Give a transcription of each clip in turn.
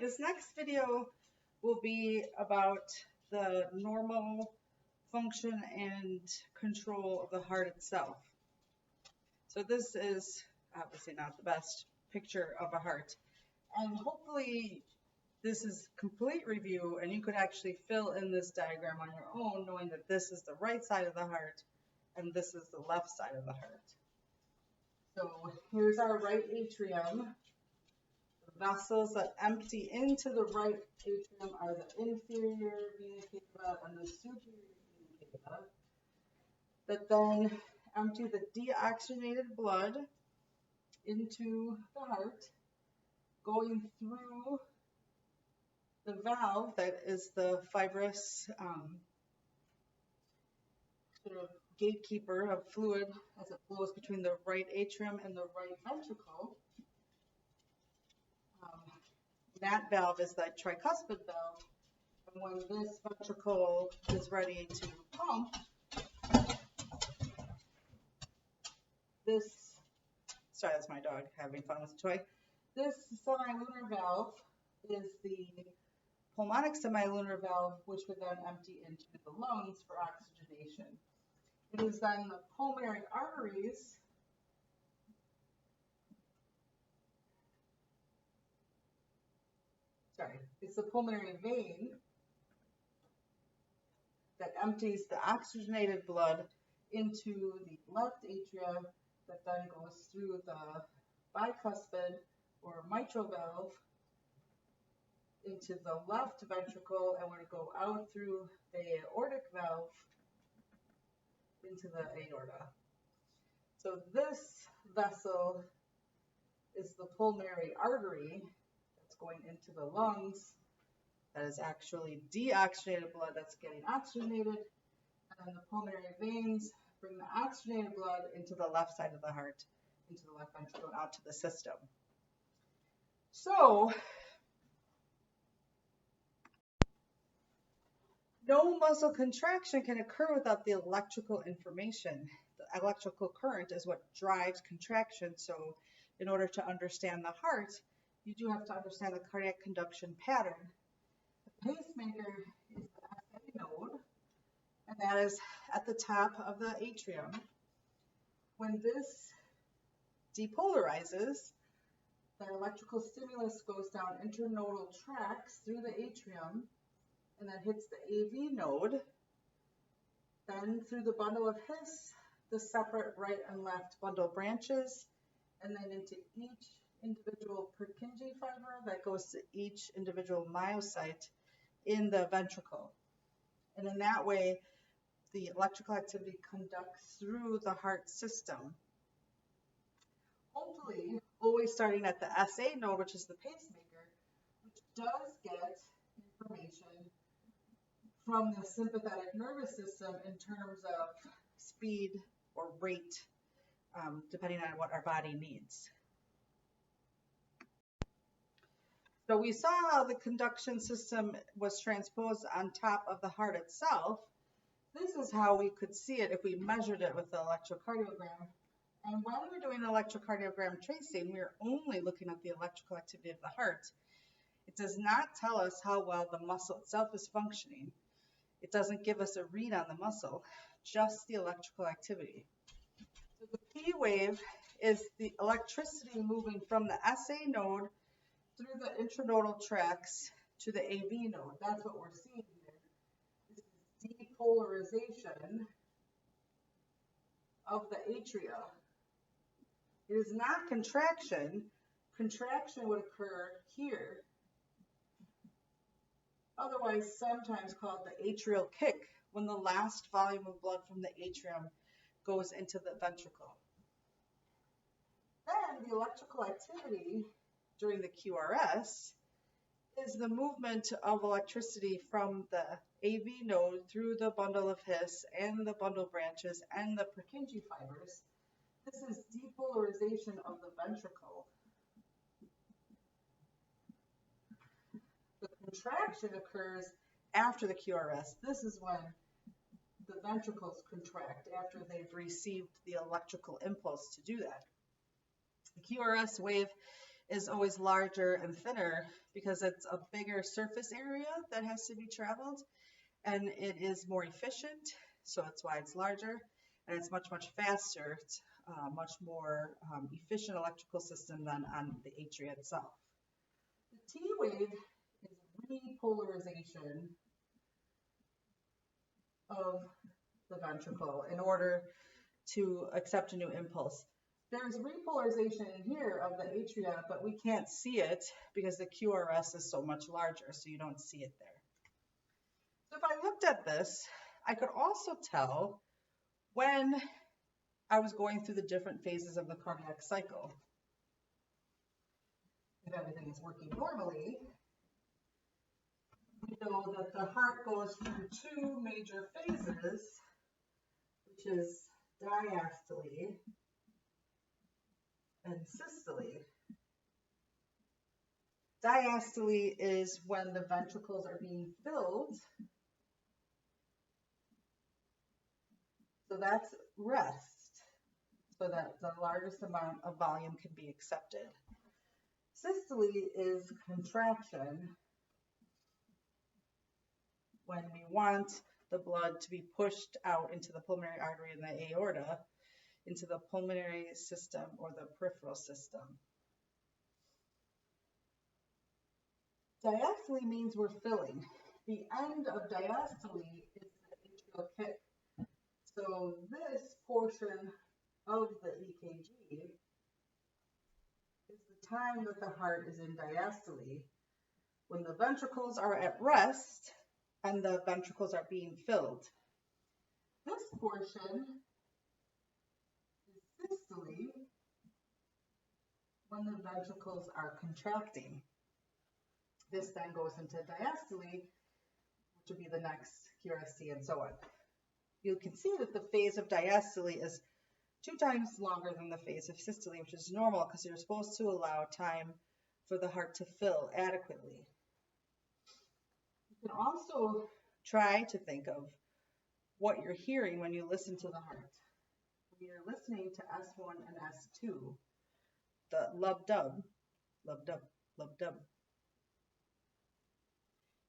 this next video will be about the normal function and control of the heart itself. So this is obviously not the best picture of a heart. And hopefully this is complete review and you could actually fill in this diagram on your own, knowing that this is the right side of the heart and this is the left side of the heart. So here's our right atrium. The vessels that empty into the right atrium are the inferior vena cava and the superior vena cava, that then empty the deoxygenated blood into the heart, going through the valve that is the fibrous sort of gatekeeper of fluid as it flows between the right atrium and the right ventricle. That valve is the tricuspid valve, and when this ventricle is ready to pump, sorry, that's my dog having fun with the toy. This semilunar valve is the pulmonic semilunar valve, which would then empty into the lungs for oxygenation. It is then the pulmonary arteries it's the pulmonary vein that empties the oxygenated blood into the left atrium that then goes through the bicuspid or mitral valve into the left ventricle and would go out through the aortic valve into the aorta. So this vessel is the pulmonary artery that's going into the lungs. That is actually deoxygenated blood that's getting oxygenated, and then the pulmonary veins bring the oxygenated blood into the left side of the heart, into the left ventricle, and out to the system. So, no muscle contraction can occur without the electrical information. The electrical current is what drives contraction. So, in order to understand the heart, you do have to understand the cardiac conduction pattern. The pacemaker is the SA node, and that is at the top of the atrium. When this depolarizes, the electrical stimulus goes down internodal tracts through the atrium and then hits the AV node, then through the bundle of His, the separate right and left bundle branches, and then into each individual Purkinje fiber that goes to each individual myocyte in the ventricle. And in that way, the electrical activity conducts through the heart system. Hopefully, always starting at the SA node, which is the pacemaker, which does get information from the sympathetic nervous system in terms of speed or rate, depending on what our body needs. So we saw how the conduction system was transposed on top of the heart itself. This is how we could see it if we measured it with the electrocardiogram. And when we're doing electrocardiogram tracing, we're only looking at the electrical activity of the heart. It does not tell us how well the muscle itself is functioning. It doesn't give us a read on the muscle, just the electrical activity. So the P wave is the electricity moving from the SA node through the intranodal tracts to the AV node. That's what we're seeing here. This is depolarization of the atria. It is not contraction. Contraction would occur here, otherwise sometimes called the atrial kick, when the last volume of blood from the atrium goes into the ventricle. Then the electrical activity during the QRS is the movement of electricity from the AV node through the bundle of His and the bundle branches and the Purkinje fibers. This is depolarization of the ventricle. The contraction occurs after the QRS. This is when the ventricles contract after they've received the electrical impulse to do that. The QRS wave is always larger and thinner because it's a bigger surface area that has to be traveled, and it is more efficient, so that's why it's larger, and it's much, much faster. It's much more efficient electrical system than on the atria itself. The T wave is repolarization of the ventricle in order to accept a new impulse. There's repolarization in here of the atria, but we can't see it because the QRS is so much larger, so you don't see it there. So if I looked at this, I could also tell when I was going through the different phases of the cardiac cycle. If everything is working normally, we know that the heart goes through two major phases, which is diastole and systole. Diastole is when the ventricles are being filled. So that's rest, so that the largest amount of volume can be accepted. Systole is contraction, when we want the blood to be pushed out into the pulmonary artery and the aorta, into the pulmonary system or the peripheral system. Diastole means we're filling. The end of diastole is the atrial kick. So this portion of the EKG is the time that the heart is in diastole, when the ventricles are at rest and the ventricles are being filled. This portion is systole, when the ventricles are contracting. This then goes into diastole, which would be the next QRST and so on. You can see that the phase of diastole is 2 times longer than the phase of systole, which is normal because you're supposed to allow time for the heart to fill adequately. You can also try to think of what you're hearing when you listen to the heart. When you're listening to S1 and S2, the lub-dub, lub-dub, lub-dub.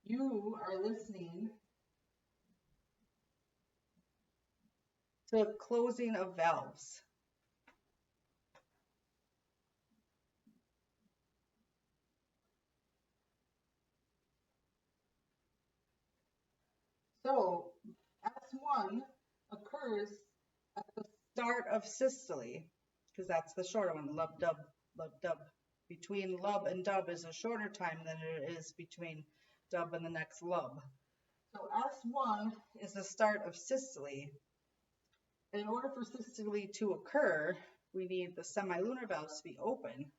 You are listening to closing of valves. So S1 occurs at the start of systole, because that's the shorter one, lub-dub, lub-dub. Between lub and dub is a shorter time than it is between dub and the next lub. So S1 is the start of systole. And in order for systole to occur, we need the semilunar valves to be open.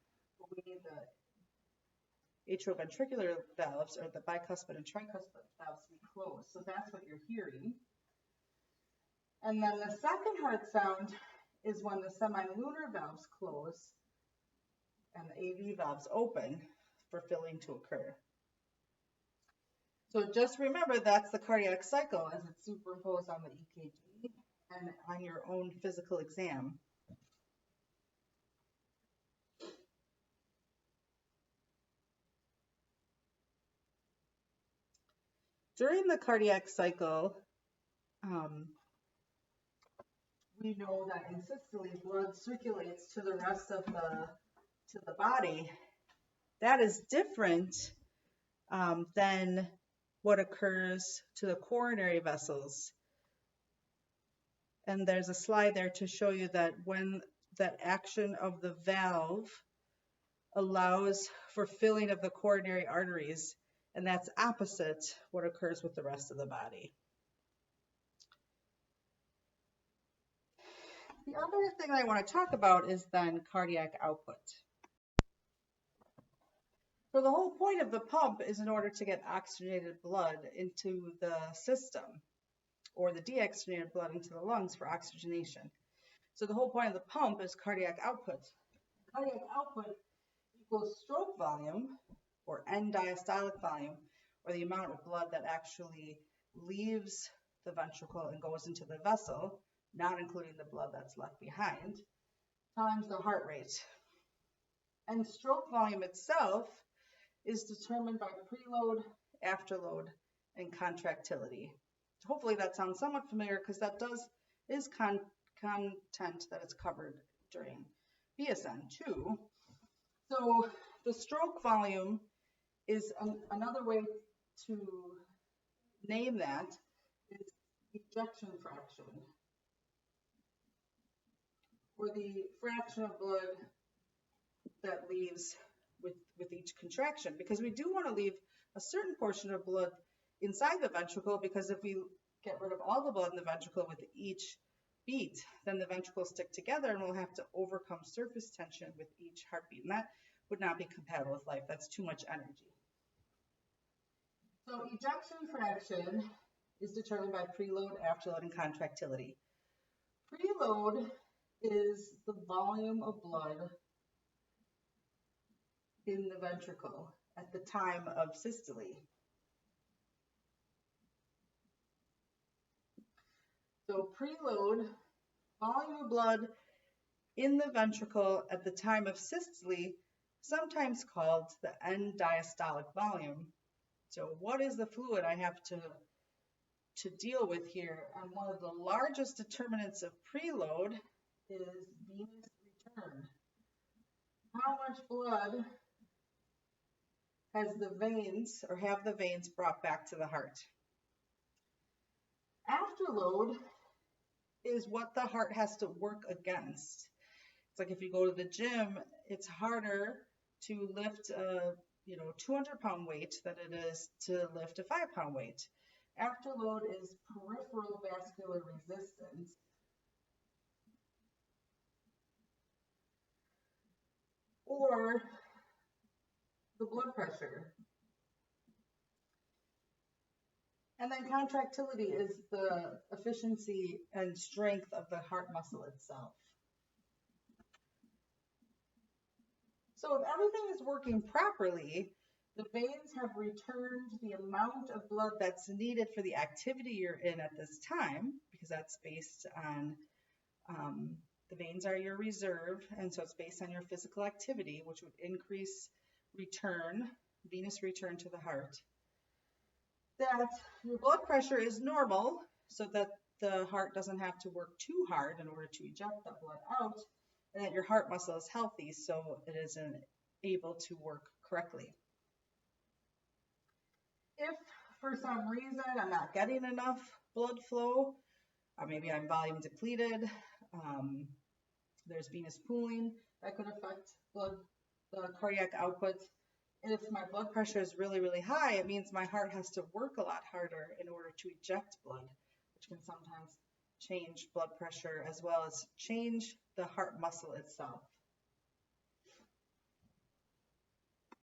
We need the atrioventricular valves, or the bicuspid and tricuspid valves, to be closed. So that's what you're hearing. And then the second heart sound is when the semilunar valves close and the AV valves open for filling to occur. So just remember that's the cardiac cycle as it's superimposed on the EKG and on your own physical exam. During the cardiac cycle, we know that in systole, blood circulates to the rest of the body. That is different than what occurs to the coronary vessels. And there's a slide there to show you that when that action of the valve allows for filling of the coronary arteries, and that's opposite what occurs with the rest of the body. The other thing I want to talk about is then cardiac output. So the whole point of the pump is in order to get oxygenated blood into the system, or the deoxygenated blood into the lungs for oxygenation. So the whole point of the pump is cardiac output. Cardiac output equals stroke volume, or end diastolic volume, or the amount of blood that actually leaves the ventricle and goes into the vessel, not including the blood that's left behind, times the heart rate. And stroke volume itself is determined by preload, afterload, and contractility. Hopefully that sounds somewhat familiar because that is content that is covered during BSN too. So the stroke volume is another way to name that is ejection fraction, or the fraction of blood that leaves with each contraction, because we do want to leave a certain portion of blood inside the ventricle, because if we get rid of all the blood in the ventricle with each beat, then the ventricles stick together and we'll have to overcome surface tension with each heartbeat, and that would not be compatible with life. That's too much energy. So ejection fraction is determined by preload, afterload, and contractility. Preload is the volume of blood in the ventricle at the time of systole. So preload, volume of blood in the ventricle at the time of systole, sometimes called the end diastolic volume. So what is the fluid I have to deal with here? And one of the largest determinants of preload is venous return. How much blood has the veins, or have the veins brought back to the heart? Afterload is what the heart has to work against. It's like if you go to the gym, it's harder to lift a 200-pound weight than it is to lift a 5-pound weight. Afterload is peripheral vascular resistance. Or the blood pressure. And then contractility is the efficiency and strength of the heart muscle itself. So if everything is working properly, the veins have returned the amount of blood that's needed for the activity you're in at this time, because that's based on, the veins are your reserve, and so it's based on your physical activity, which would increase venous return to the heart. That your blood pressure is normal, so that the heart doesn't have to work too hard in order to eject that blood out, and that your heart muscle is healthy, so it isn't able to work correctly. If for some reason I'm not getting enough blood flow, maybe I'm volume depleted, there's venous pooling that could affect the cardiac output. If my blood pressure is really, really high, it means my heart has to work a lot harder in order to eject blood, which can sometimes change blood pressure as well as change the heart muscle itself.